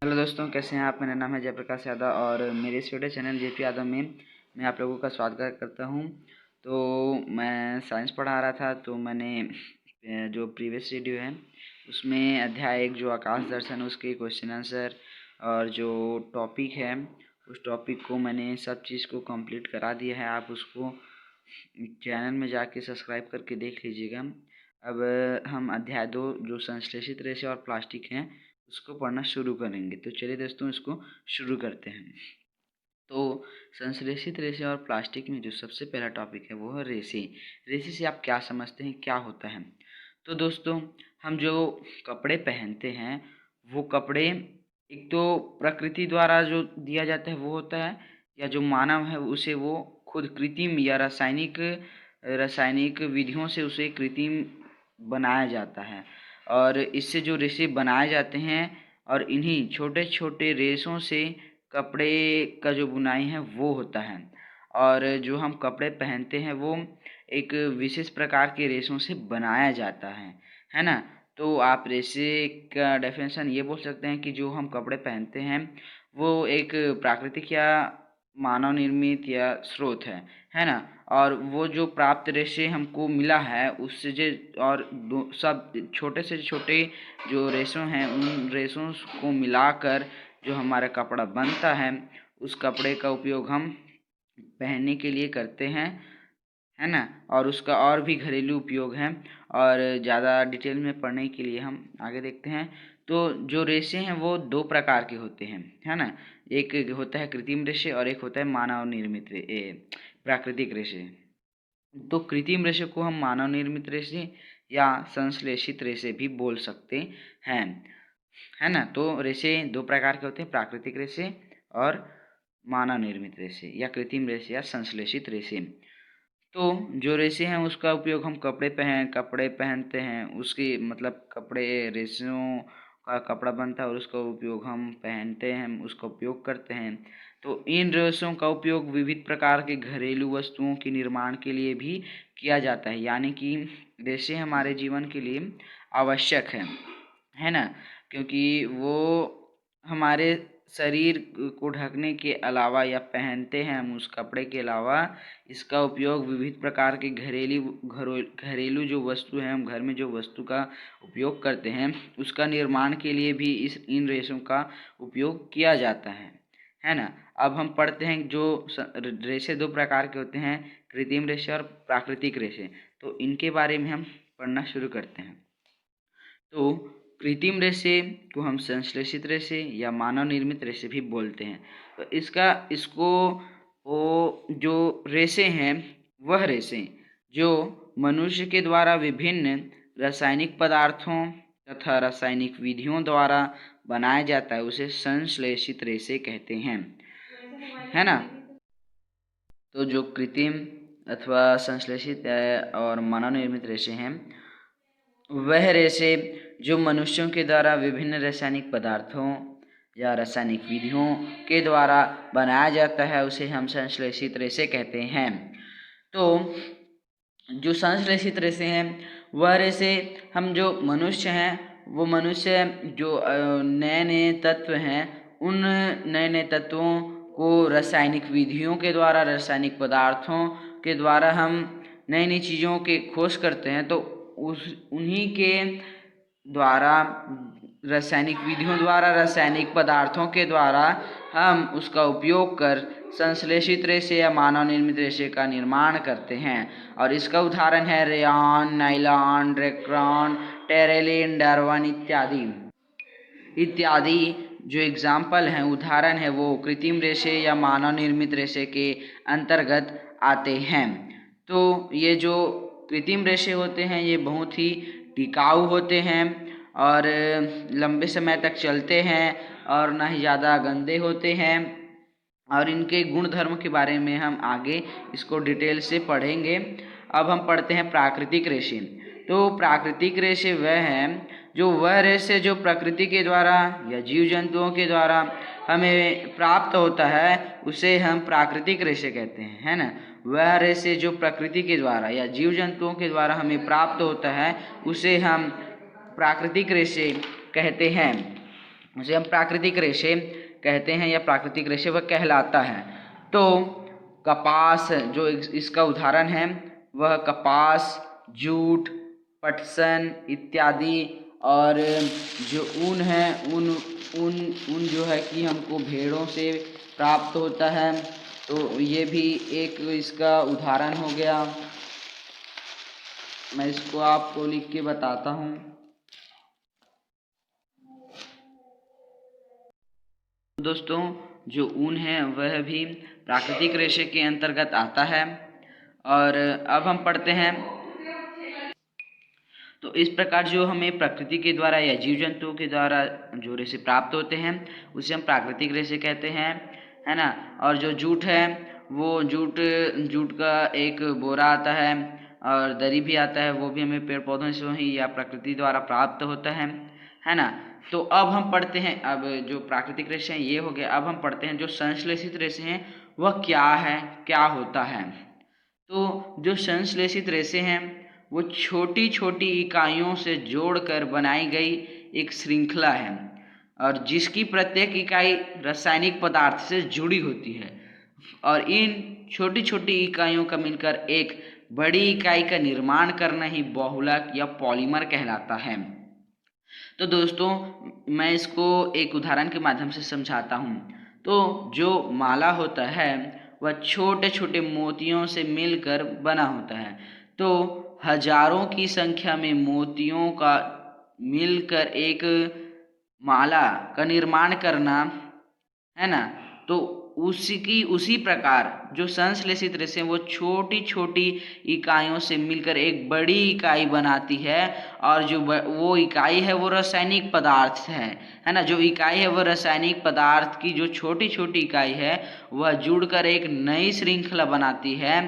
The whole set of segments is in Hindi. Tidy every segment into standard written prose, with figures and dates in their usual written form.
हेलो दोस्तों, कैसे हैं आप। मेरा नाम है जयप्रकाश यादव और मेरे इस यूट्यूब चैनल जेपी यादव में मैं आप लोगों का स्वागत करता हूं। तो मैं साइंस पढ़ा रहा था, तो मैंने जो प्रीवियस वीडियो है उसमें अध्याय 1 जो आकाश दर्शन उसके क्वेश्चन आंसर और जो टॉपिक है उस टॉपिक को मैंने सब चीज़ को कंप्लीट करा दिया है। आप उसको चैनल में जाके सब्सक्राइब करके देख लीजिएगा। अब हम अध्याय 2 जो संश्लेषित रेशे और प्लास्टिक हैं उसको पढ़ना शुरू करेंगे। तो चलिए दोस्तों, इसको शुरू करते हैं। तो संश्लेषित रेशे और प्लास्टिक में जो सबसे पहला टॉपिक है वो है रेशे। रेशे से आप क्या समझते हैं, क्या होता है? तो दोस्तों, हम जो कपड़े पहनते हैं वो कपड़े एक तो प्रकृति द्वारा जो दिया जाता है वो होता है, या जो मानव है उसे वो खुद कृत्रिम या रासायनिक रासायनिक विधियों से उसे कृत्रिम बनाया जाता है। और इससे जो रेशे बनाए जाते हैं और इन्हीं छोटे छोटे रेशों से कपड़े का जो बुनाई है वो होता है। और जो हम कपड़े पहनते हैं वो एक विशेष प्रकार के रेशों से बनाया जाता है ना। तो आप रेशे का डेफिनेशन ये बोल सकते हैं कि जो हम कपड़े पहनते हैं वो एक प्राकृतिक या मानव निर्मित या स्रोत है ना। और वो जो प्राप्त रेशे हमको मिला है उससे जो और सब छोटे से छोटे जो रेशों हैं उन रेशों को मिलाकर जो हमारा कपड़ा बनता है उस कपड़े का उपयोग हम पहनने के लिए करते हैं, है ना। और उसका और भी घरेलू उपयोग है। और ज़्यादा डिटेल में पढ़ने के लिए हम आगे देखते हैं। तो जो रेशे हैं वो दो प्रकार के होते हैं, है ना। एक होता है कृत्रिम रेशे और एक होता है मानव निर्मित प्राकृतिक रेशे। तो कृत्रिम रेशे को हम मानव निर्मित रेशे या संश्लेषित रेशे भी बोल सकते हैं, है ना। तो रेशे दो प्रकार के होते हैं, प्राकृतिक रेशे और मानव निर्मित रेशे या कृत्रिम रेशे या संश्लेषित रेशे। तो जो रेशे हैं उसका उपयोग हम कपड़े पहनते हैं, उसकी मतलब कपड़े रेशों का कपड़ा बनता है और उसका उपयोग हम पहनते हैं, उसका उपयोग करते हैं। तो इन रेशों का उपयोग विविध प्रकार के घरेलू वस्तुओं के निर्माण के लिए भी किया जाता है, यानी कि रेशे हमारे जीवन के लिए आवश्यक है ना। क्योंकि वो हमारे शरीर को ढकने के अलावा या पहनते हैं हम उस कपड़े के अलावा इसका उपयोग विविध प्रकार के घरेलू जो वस्तु हैं, हम घर में जो वस्तु का उपयोग करते हैं उसका निर्माण के लिए भी इन रेशों का उपयोग किया जाता है ना। अब हम पढ़ते हैं जो रेशे दो प्रकार के होते हैं, कृत्रिम रेशे और प्राकृतिक रेशे। तो इनके बारे में हम पढ़ना शुरू करते हैं। तो कृत्रिम रेशे को हम संश्लेषित रेशे या मानव निर्मित रेशे भी बोलते हैं। तो इसको वो जो रेशे हैं वह रेशे जो मनुष्य के द्वारा विभिन्न रासायनिक पदार्थों तथा रासायनिक विधियों द्वारा बनाया जाता है उसे संश्लेषित रेशे कहते हैं, है ना। तो जो कृत्रिम अथवा संश्लेषित और मानव निर्मित रेशे हैं वह रेशे जो मनुष्यों के द्वारा विभिन्न रासायनिक पदार्थों या रासायनिक विधियों के द्वारा बनाया जाता है उसे हम संश्लेषित रेशे कहते हैं। तो जो संश्लेषित रेशे हैं वह रेशे हम जो मनुष्य हैं वो मनुष्य जो नए नए तत्व हैं उन नए नए तत्वों को रासायनिक विधियों के द्वारा, रासायनिक पदार्थों के द्वारा हम नई नई चीज़ों के खोज करते हैं। तो उन्हीं के द्वारा, रासायनिक विधियों द्वारा, रासायनिक पदार्थों के द्वारा हम उसका उपयोग कर संश्लेषित रेशे या मानव निर्मित रेशे का निर्माण करते हैं। और इसका उदाहरण है रेयॉन, नायलॉन, ड्रेक्रॉन, टेरेलिन, डार्वन इत्यादि जो एग्जाम्पल हैं, उदाहरण है, वो कृत्रिम रेशे या मानव निर्मित रेशे के अंतर्गत आते हैं। तो ये जो कृत्रिम रेशे होते हैं ये बहुत ही टिकाऊ होते हैं और लंबे समय तक चलते हैं और ना ही ज़्यादा गंदे होते हैं। और इनके गुण धर्म के बारे में हम आगे इसको डिटेल से पढ़ेंगे। अब हम पढ़ते हैं प्राकृतिक रेशे। तो प्राकृतिक रेशे वह हैं वह रेशे जो प्रकृति के द्वारा या जीव जंतुओं के द्वारा हमें प्राप्त होता है उसे हम प्राकृतिक रेशे कहते हैं, है ना। वह रेशे जो प्रकृति के द्वारा या जीव जंतुओं के द्वारा हमें प्राप्त होता है उसे हम प्राकृतिक रेशे कहते हैं। उसे हम प्राकृतिक रेशे कहते हैं या प्राकृतिक रेशे वह कहलाता है। तो कपास जो इसका उदाहरण है वह कपास, जूट, पटसन इत्यादि। और जो ऊन है ऊन ऊन ऊन जो है कि हमको भेड़ों से प्राप्त होता है, तो ये भी एक इसका उदाहरण हो गया। मैं इसको आपको लिख के बताता हूँ। दोस्तों, जो ऊन है वह भी प्राकृतिक रेशे के अंतर्गत आता है। और अब हम पढ़ते हैं, तो इस प्रकार जो हमें प्रकृति के द्वारा या जीव जंतुओं के द्वारा जो रेशे प्राप्त होते हैं उसे हम प्राकृतिक रेशे कहते हैं, है ना। और जो जूट है वो जूट का एक बोरा आता है और दरी भी आता है, वो भी हमें पेड़ पौधों से ही या प्रकृति द्वारा प्राप्त होता है ना। तो अब हम पढ़ते हैं, अब जो प्राकृतिक रेशे हैं ये हो गया। अब हम पढ़ते हैं जो संश्लेषित रेशे हैं वह क्या है, क्या होता है। तो जो संश्लेषित रेशे हैं वो छोटी छोटी इकाइयों से जोड़कर बनाई गई एक श्रृंखला है और जिसकी प्रत्येक इकाई रासायनिक पदार्थ से जुड़ी होती है और इन छोटी छोटी इकाइयों का मिलकर एक बड़ी इकाई का निर्माण करना ही बहुलक या पॉलीमर कहलाता है। तो दोस्तों, मैं इसको एक उदाहरण के माध्यम से समझाता हूँ। तो जो माला होता है वह छोटे छोटे मोतियों से मिलकर बना होता है। तो हजारों की संख्या में मोतियों का मिलकर एक माला का निर्माण करना, है ना। तो उसी प्रकार जो संश्लेषित रेशे वो छोटी छोटी इकाइयों से मिलकर एक बड़ी इकाई बनाती है और जो वो इकाई है वो रासायनिक पदार्थ है ना। जो इकाई है वो रासायनिक पदार्थ की जो छोटी छोटी इकाई है वह जुड़कर एक नई श्रृंखला बनाती है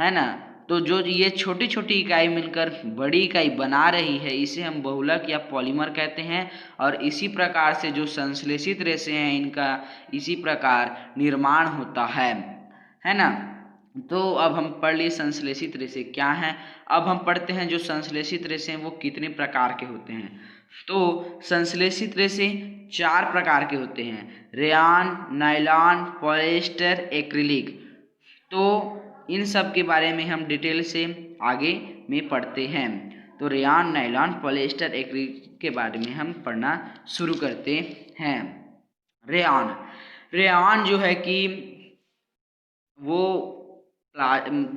ना। तो जो ये छोटी छोटी इकाई मिलकर बड़ी इकाई बना रही है इसे हम बहुलक या पॉलीमर कहते हैं। और इसी प्रकार से जो संश्लेषित रेशे हैं इनका इसी प्रकार निर्माण होता है ना। तो अब हम पढ़ लिए संश्लेषित रेशे क्या हैं। अब हम पढ़ते हैं जो संश्लेषित रेशे हैं वो कितने प्रकार के होते हैं। तो संश्लेषित रेशे 4 प्रकार के होते हैं, रेयान, नायलॉन, पॉलिएस्टर, एक्रिलिक। तो इन सब के बारे में हम डिटेल से आगे में पढ़ते हैं। तो रेयान, नायलॉन, पॉलिएस्टर, एक्रिलिक के बारे में हम पढ़ना शुरू करते हैं। रेयान जो है कि वो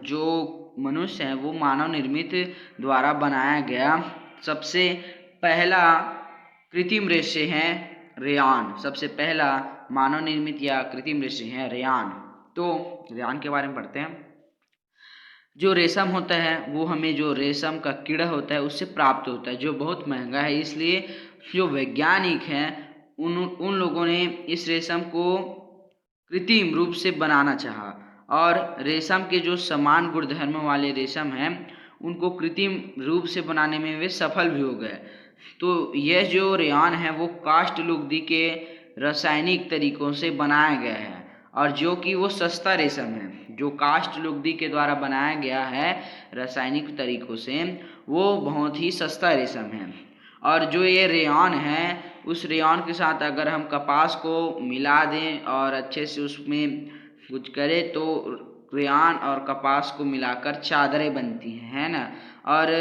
जो मनुष्य है वो मानव निर्मित द्वारा बनाया गया सबसे पहला कृत्रिम रेशे है रेयान। सबसे पहला मानव निर्मित या कृत्रिम रेशे है रेयान। तो रेयान के बारे में पढ़ते हैं। जो रेशम होता है वो हमें जो रेशम का कीड़ा होता है उससे प्राप्त होता है, जो बहुत महंगा है। इसलिए जो वैज्ञानिक हैं उन लोगों ने इस रेशम को कृत्रिम रूप से बनाना चाहा और रेशम के जो समान गुणधर्म वाले रेशम हैं उनको कृत्रिम रूप से बनाने में वे सफल भी हो गए। तो यह जो रेयान है वो काष्ठ लुगदी के रासायनिक तरीकों से बनाया गया है और जो कि वो सस्ता रेशम है। जो काष्ठ लुगदी के द्वारा बनाया गया है रासायनिक तरीकों से वो बहुत ही सस्ता रेशम है। और जो ये रेयान है उस रेयान के साथ अगर हम कपास को मिला दें और अच्छे से उसमें कुछ करें तो रेयान और कपास को मिलाकर चादरें बनती हैं, है ना। और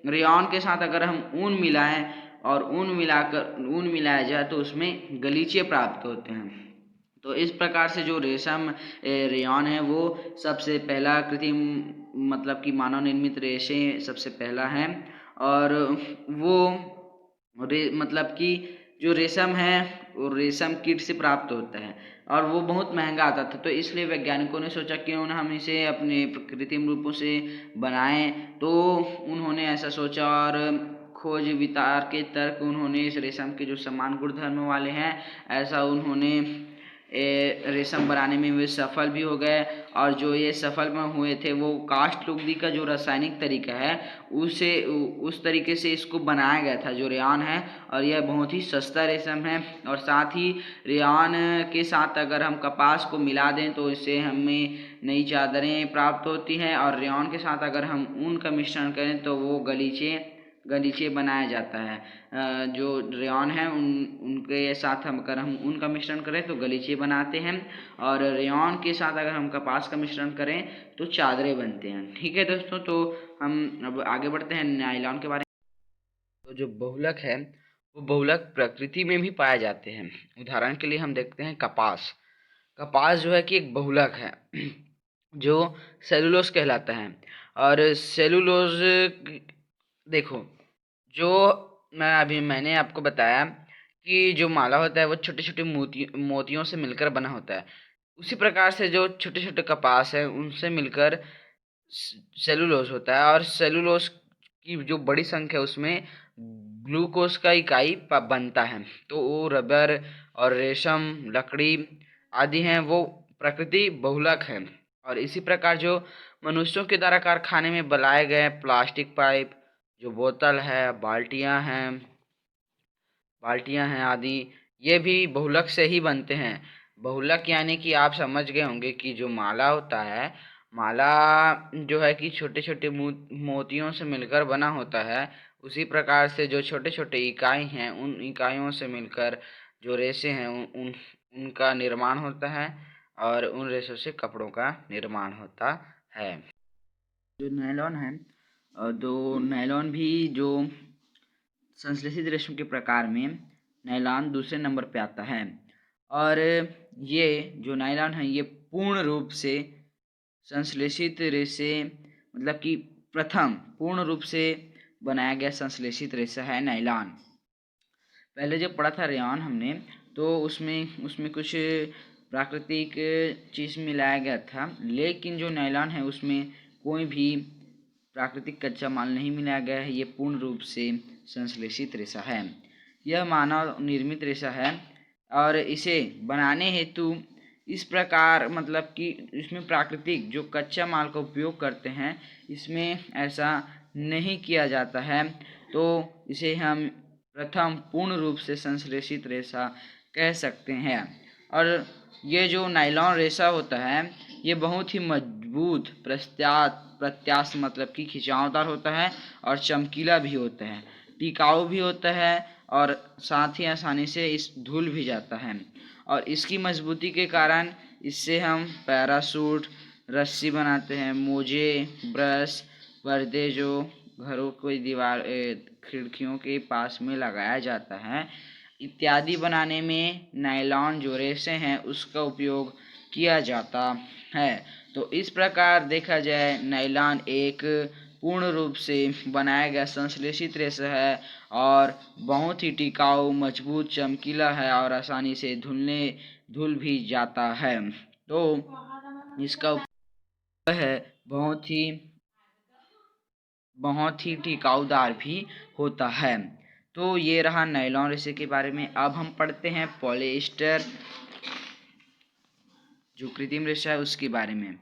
रेयान के साथ अगर हम ऊन मिलाएं और ऊन मिलाया जाए तो उसमें गलीचे प्राप्त होते हैं। तो इस प्रकार से जो रेशम रेयान है वो सबसे पहला कृत्रिम मतलब कि मानव निर्मित रेशे सबसे पहला है। और वो मतलब कि जो रेशम है वो रेशम कीट से प्राप्त होता है और वो बहुत महंगा आता था। तो इसलिए वैज्ञानिकों ने सोचा क्यों ना हम इसे अपने कृत्रिम रूपों से बनाएं। तो उन्होंने ऐसा सोचा और खोज विचार के तर्क उन्होंने इस रेशम के जो समान गुणधर्म वाले हैं ऐसा उन्होंने रेशम बनाने में वे सफल भी हो गए। और जो ये सफल में हुए थे वो काष्ठ लुगदी का जो रासायनिक तरीका है उस तरीके से इसको बनाया गया था जो रेयान है। और यह बहुत ही सस्ता रेशम है और साथ ही रेयान के साथ अगर हम कपास को मिला दें तो इससे हमें नई चादरें प्राप्त होती हैं और रेयान के साथ अगर हम ऊन का मिश्रण करें तो वो गलीचे गलीचे बनाया जाता है। जो रेयॉन है उनके साथ हम अगर हम ऊन का मिश्रण करें तो गलीचे बनाते हैं, और रेयॉन के साथ अगर हम कपास का मिश्रण करें तो चादरें बनते हैं। ठीक है दोस्तों, तो हम अब आगे बढ़ते हैं नायलॉन के बारे में। तो जो बहुलक है वो बहुलक प्रकृति में भी पाए जाते हैं। उदाहरण के लिए हम देखते हैं कपास। कपास जो है कि एक बहुलक है जो सेलुलोज कहलाता है। और सेलुलोज देखो, जो मैंने आपको बताया कि जो माला होता है वो छोटे छोटे मोतियों से मिलकर बना होता है। उसी प्रकार से जो छोटे छोटे कपास है उनसे मिलकर सेलुलोज होता है, और सेलुलोज की जो बड़ी संख्या उसमें ग्लूकोज का इकाई बनता है। तो वो रबर और रेशम, लकड़ी आदि हैं, वो प्रकृति बहुलक है। और इसी प्रकार जो मनुष्यों के द्वारा कारखाने में बनाए गए प्लास्टिक पाइप, जो बोतल है, बाल्टियां हैं आदि, ये भी बहुलक से ही बनते हैं। बहुलक यानी कि आप समझ गए होंगे कि जो माला होता है, माला जो है कि छोटे छोटे मोतियों से मिलकर बना होता है। उसी प्रकार से जो छोटे छोटे इकाई हैं उन इकाइयों से मिलकर जो रेशे हैं उनका निर्माण होता है, और उन रेशों से कपड़ों का निर्माण होता है। जो नायलॉन है, तो नायलॉन भी जो संश्लेषित रेशम के प्रकार में नायलॉन दूसरे नंबर पे आता है। और ये जो नायलॉन है ये पूर्ण रूप से संश्लेषित रेशे, मतलब कि प्रथम पूर्ण रूप से बनाया गया संश्लेषित रेशा है नायलॉन। पहले जब पढ़ा था रेयॉन हमने, तो उसमें कुछ प्राकृतिक चीज़ मिलाया गया था, लेकिन जो नायलॉन है उसमें कोई भी प्राकृतिक कच्चा माल नहीं मिलाया गया है। ये पूर्ण रूप से संश्लेषित रेशा है। यह मानव निर्मित रेशा है, और इसे बनाने हेतु इस प्रकार, मतलब कि इसमें प्राकृतिक जो कच्चा माल का उपयोग करते हैं, इसमें ऐसा नहीं किया जाता है। तो इसे हम प्रथम पूर्ण रूप से संश्लेषित रेशा कह सकते हैं। और ये जो नायलॉन रेशा होता है ये बहुत ही मजबूत प्रत्यास्थ मतलब कि खिंचावदार होता है, और चमकीला भी होता है, टिकाऊ भी होता है, और साथ ही आसानी से इस धुल भी जाता है। और इसकी मजबूती के कारण इससे हम पैरासूट, रस्सी बनाते हैं, मोजे, ब्रश, पर्दे जो घरों की दीवार खिड़कियों के पास में लगाया जाता है इत्यादि बनाने में नायलॉन जो रेशे हैं उसका उपयोग किया जाता है। तो इस प्रकार देखा जाए नायलॉन एक पूर्ण रूप से बनाया गया संश्लेषित रेशा है, और बहुत ही टिकाऊ, मजबूत, चमकीला है, और आसानी से धुल भी जाता है। तो इसका उपयोग है बहुत ही टिकाऊदार भी होता है। तो ये रहा नायलॉन रेशे के बारे में। अब हम पढ़ते हैं पॉलिएस्टर जो कृत्रिम रेशा है उसके बारे में।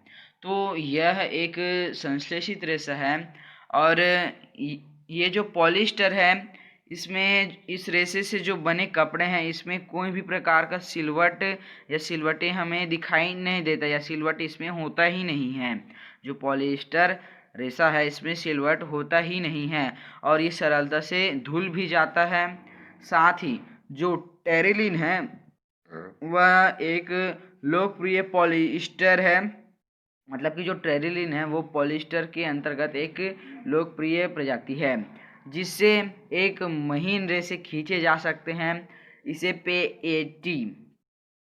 तो यह एक संश्लेषित रेशा है, और ये जो पॉलिएस्टर है इसमें इस रेशे से जो बने कपड़े हैं इसमें कोई भी प्रकार का सिलवट या सिलवटें हमें दिखाई नहीं देता, या सिलवट इसमें होता ही नहीं है। जो पॉलिएस्टर रेशा है इसमें सिलवट होता ही नहीं है, और ये सरलता से धुल भी जाता है। साथ ही जो टेरिलिन है वह एक लोकप्रिय पॉलिएस्टर है, मतलब कि जो टेरिलिन है वो पॉलिएस्टर के अंतर्गत एक लोकप्रिय प्रजाति है, जिससे एक महीन रेशे खींचे जा सकते हैं। इसे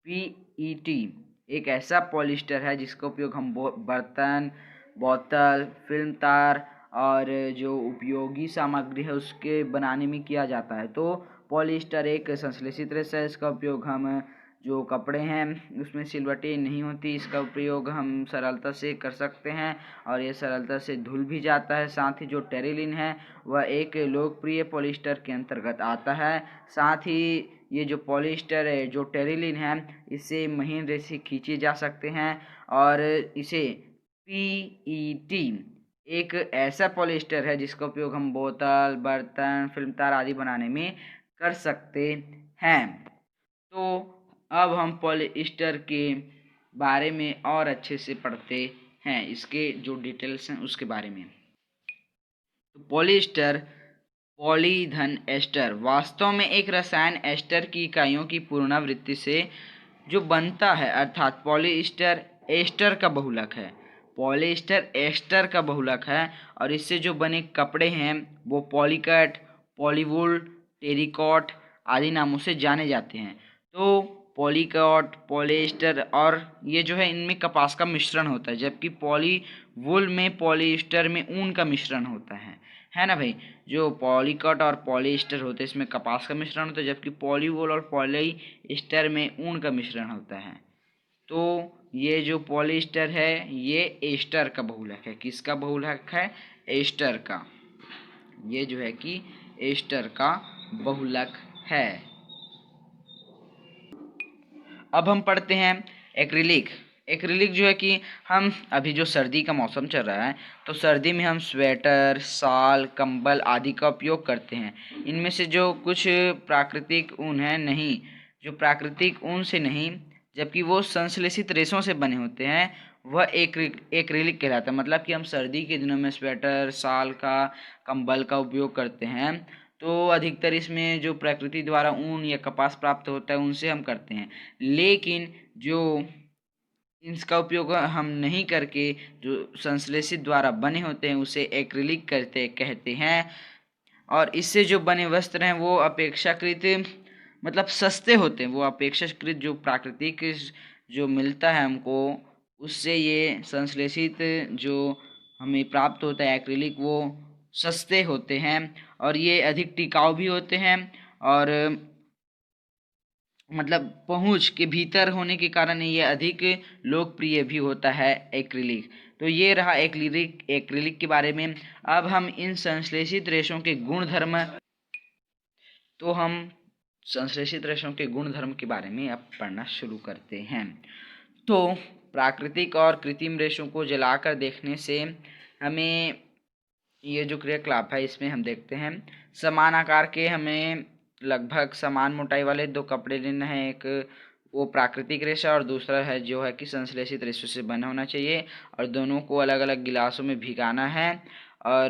पीईटी एक ऐसा पॉलिएस्टर है जिसका उपयोग हम बर्तन, बोतल, फिल्म तार और जो उपयोगी सामग्री है उसके बनाने में किया जाता है। तो पॉलिएस्टर एक संश्लेषित रेशा है। इसका उपयोग हम जो कपड़े हैं उसमें सिलवटें नहीं होती, इसका उपयोग हम सरलता से कर सकते हैं, और ये सरलता से धुल भी जाता है। साथ ही जो टेरिलिन है वह एक लोकप्रिय पॉलिएस्टर के अंतर्गत आता है। साथ ही ये जो पॉलिएस्टर है, जो टेरिलिन है, इससे महीन रेशे खींचे जा सकते हैं, और इसे पीईटी एक ऐसा पॉलिएस्टर है जिसका उपयोग हम बोतल, बर्तन, फिल्म तार आदि बनाने में कर सकते हैं। तो अब हम पॉलिएस्टर के बारे में और अच्छे से पढ़ते हैं, इसके जो डिटेल्स हैं उसके बारे में। तो पॉलिएस्टर पॉलीधन एस्टर वास्तव में एक रसायन एस्टर की इकाइयों की पुनरावृत्ति से जो बनता है, अर्थात पॉलीएस्टर एस्टर का बहुलक है। पॉलीएस्टर एस्टर का बहुलक है और इससे जो बने कपड़े हैं वो पॉलीकट, पॉलीवूल, टेरिकॉट आदि नामों से जाने जाते हैं। तो पॉलीकॉट, पॉलीएस्टर और ये जो है इनमें कपास का मिश्रण होता है, जबकि पॉलीवूल में पॉलीएस्टर में ऊन का मिश्रण होता है ना भाई। जो पॉलीकॉट और पॉलीएस्टर होते हैं इसमें कपास का मिश्रण होता है, जबकि पॉलीवूल और पॉलीएस्टर में ऊन का मिश्रण होता है। तो ये जो पॉलीएस्टर है ये एस्टर का बहुलक है। किसका बहुलक है? एस्टर का। ये जो है कि एस्टर का बहुलक है। अब हम पढ़ते हैं एक्रिलिक। एक्रिलिक जो है कि हम अभी जो सर्दी का मौसम चल रहा है तो सर्दी में हम स्वेटर, शाल, कंबल आदि का उपयोग करते हैं। इनमें से जो कुछ प्राकृतिक ऊन है नहीं, जो प्राकृतिक ऊन से नहीं जबकि वो संश्लेषित रेशों से बने होते हैं, वह एक्रिलिक कहलाता है। मतलब कि हम सर्दी के दिनों में स्वेटर, शाल का, कंबल का उपयोग करते हैं तो अधिकतर इसमें जो प्रकृति द्वारा ऊन या कपास प्राप्त होता है उनसे हम करते हैं। लेकिन जो इसका उपयोग हम नहीं करके जो संश्लेषित द्वारा बने होते हैं उसे एक्रिलिक कहते हैं। और इससे जो बने वस्त्र हैं वो अपेक्षाकृत मतलब सस्ते होते हैं। वो अपेक्षाकृत जो प्राकृतिक जो मिलता है हमको उससे ये संश्लेषित जो हमें प्राप्त होता है एक्रिलिक वो सस्ते होते हैं और ये अधिक टिकाऊ भी होते हैं और मतलब पहुंच के भीतर होने के कारण ये अधिक लोकप्रिय भी होता है एक्रिलिक। तो ये रहा एक्रिलिक के बारे में। अब हम इन संश्लेषित रेशों के गुणधर्म के गुणधर्म के बारे में अब पढ़ना शुरू करते हैं। तो प्राकृतिक और कृत्रिम रेशों को जलाकर देखने से हमें ये जो क्रियाकलाप है इसमें हम देखते हैं समान आकार के हमें लगभग समान मोटाई वाले दो कपड़े लेना है। एक वो प्राकृतिक रेशा और दूसरा है जो है कि संश्लेषित रेशों से बना होना चाहिए और दोनों को अलग अलग गिलासों में भिगाना है और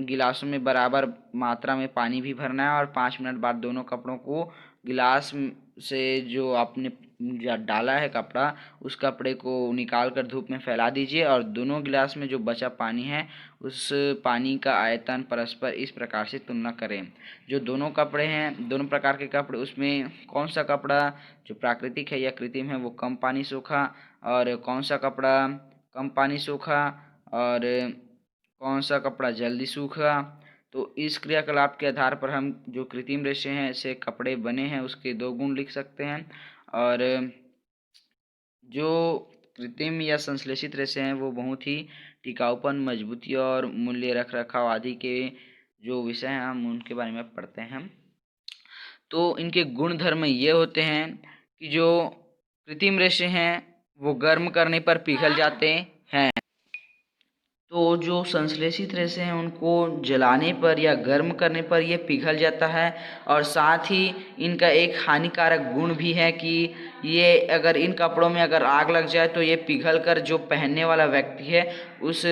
गिलासों में बराबर मात्रा में पानी भी भरना है और 5 मिनट बाद दोनों कपड़ों को गिलास से जो आपने डाला है कपड़ा उस कपड़े को निकाल कर धूप में फैला दीजिए और दोनों गिलास में जो बचा पानी है उस पानी का आयतन परस्पर इस प्रकार से तुलना करें। जो दोनों कपड़े हैं, दोनों प्रकार के कपड़े, उसमें कौन सा कपड़ा जो प्राकृतिक है या कृत्रिम है वो कम पानी सोखा और कौन सा कपड़ा कम पानी सोखा और कौन सा कपड़ा जल्दी सूखा। तो इस क्रियाकलाप के आधार पर हम जो कृत्रिम रेशे हैं से कपड़े बने हैं उसके 2 गुण लिख सकते हैं और जो कृत्रिम या संश्लेषित रेशे हैं वो बहुत ही टिकाऊपन, मजबूती और मूल्य रख रखाव आदि के जो विषय हैं हम उनके बारे में पढ़ते हैं। तो इनके गुणधर्म ये होते हैं कि जो कृत्रिम रेशे हैं वो गर्म करने पर पिघल जाते हैं। तो जो संश्लेषित रेशे हैं उनको जलाने पर या गर्म करने पर ये पिघल जाता है और साथ ही इनका एक हानिकारक गुण भी है कि ये अगर इन कपड़ों में अगर आग लग जाए तो ये पिघल कर जो पहनने वाला व्यक्ति है उस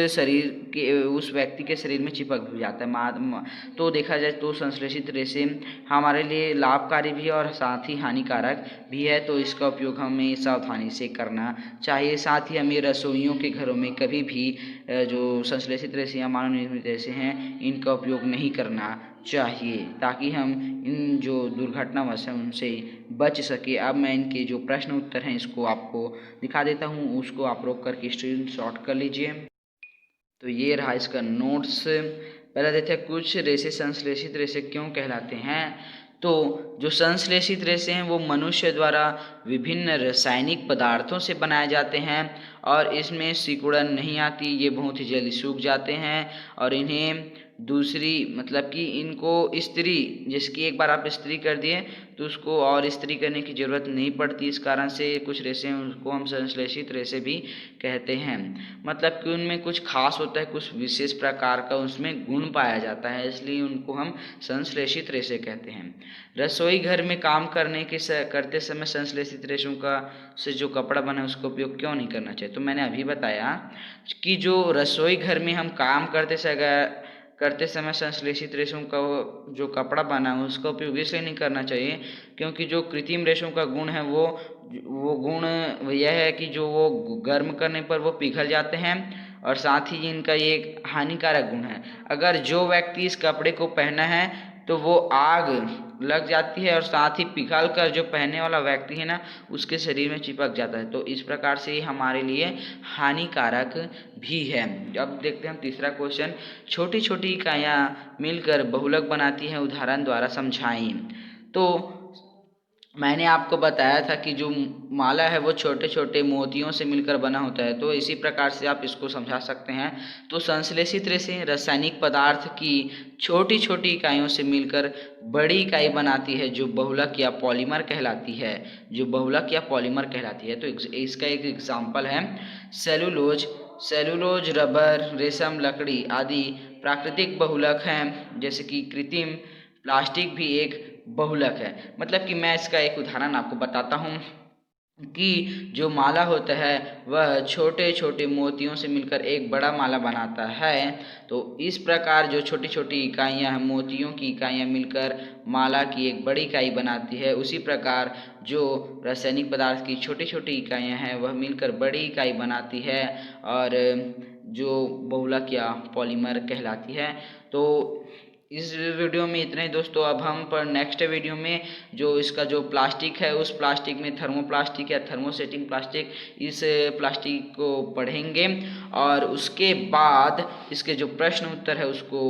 व्यक्ति के शरीर में चिपक भी जाता है। तो देखा जाए तो संश्लेषित रेशे हमारे लिए लाभकारी भी है और साथ ही हानिकारक भी है। तो इसका उपयोग हमें सावधानी से करना चाहिए। साथ ही हमें रसोइयों के घरों में कभी भी जो संश्लेषित रेशे या मानव निर्मित रेशे हैं इनका उपयोग नहीं करना चाहिए ताकि हम इन जो दुर्घटनावश हैं उनसे बच सके। अब मैं इनके जो प्रश्न उत्तर हैं इसको आपको दिखा देता हूँ, उसको आप रोक करके स्क्रीनशॉट कर लीजिए। तो ये रहा इसका नोट्स। पहले देखते हैं कुछ रेशे संश्लेषित रेशे क्यों कहलाते हैं। तो जो संश्लेषित रेशे हैं वो मनुष्य द्वारा विभिन्न रासायनिक पदार्थों से बनाए जाते हैं और इसमें सिकुड़न नहीं आती, ये बहुत ही जल्दी सूख जाते हैं और इन्हें दूसरी मतलब कि इनको इस्त्री जिसकी एक बार आप इस्त्री कर दिए तो उसको और इस्त्री करने की ज़रूरत नहीं पड़ती। इस कारण से कुछ रेशे हैं उसको हम संश्लेषित रेशे भी कहते हैं। मतलब कि उनमें कुछ खास होता है, कुछ विशेष प्रकार का उसमें गुण पाया जाता है, इसलिए उनको हम संश्लेषित रेशे कहते हैं। रसोई घर में काम करते समय संश्लेषित रेशों का से जो कपड़ा बना है उसका उपयोग क्यों नहीं करना चाहिए। तो मैंने अभी बताया कि जो रसोई घर में हम काम करते समय करते समय संश्लेषित रेशम का जो कपड़ा बना है उसका उपयोग इसलिए नहीं करना चाहिए क्योंकि जो कृत्रिम रेशम का गुण है वो गुण यह है कि जो वो गर्म करने पर वो पिघल जाते हैं और साथ ही इनका ये एक हानिकारक गुण है। अगर जो व्यक्ति इस कपड़े को पहना है तो वो आग लग जाती है और साथ ही पिघल कर जो पहनने वाला व्यक्ति है ना उसके शरीर में चिपक जाता है, तो इस प्रकार से ये हमारे लिए हानिकारक भी है। अब देखते हैं हम तीसरा क्वेश्चन, छोटी छोटी इकाइयाँ मिलकर बहुलक बनाती हैं, उदाहरण द्वारा समझाएं। तो मैंने आपको बताया था कि जो माला है वो छोटे छोटे मोतियों से मिलकर बना होता है, तो इसी प्रकार से आप इसको समझा सकते हैं। तो संश्लेषित रेशे रासायनिक पदार्थ की छोटी छोटी इकाइयों से मिलकर बड़ी इकाई बनाती है जो बहुलक या पॉलीमर कहलाती है, तो इसका एक एग्जाम्पल है सेलुलोज। सेलुलोज, रबर, रेशम, लकड़ी आदि प्राकृतिक बहुलक हैं, जैसे कि कृत्रिम प्लास्टिक भी एक बहुलक है। मतलब कि मैं इसका एक उदाहरण आपको बताता हूँ कि जो माला होता है वह छोटे छोटे मोतियों से मिलकर एक बड़ा माला बनाता है। तो इस प्रकार जो छोटी छोटी इकाइयाँ हैं, मोतियों की इकाइयाँ मिलकर माला की एक बड़ी इकाई बनाती है, उसी प्रकार जो रासायनिक पदार्थ की छोटी छोटी इकाइयाँ हैं वह मिलकर बड़ी इकाई बनाती है और जो बहुलक या पॉलीमर कहलाती है। तो इस वीडियो में इतना ही दोस्तों। अब हम पर नेक्स्ट वीडियो में जो इसका जो प्लास्टिक है उस प्लास्टिक में थर्मोप्लास्टिक या थर्मोसेटिंग प्लास्टिक, इस प्लास्टिक को पढ़ेंगे और उसके बाद इसके जो प्रश्न उत्तर है उसको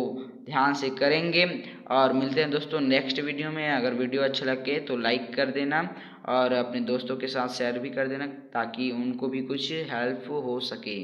ध्यान से करेंगे। और मिलते हैं दोस्तों नेक्स्ट वीडियो में। अगर वीडियो अच्छा लगे तो लाइक कर देना और अपने दोस्तों के साथ शेयर भी कर देना ताकि उनको भी कुछ हेल्प हो सके।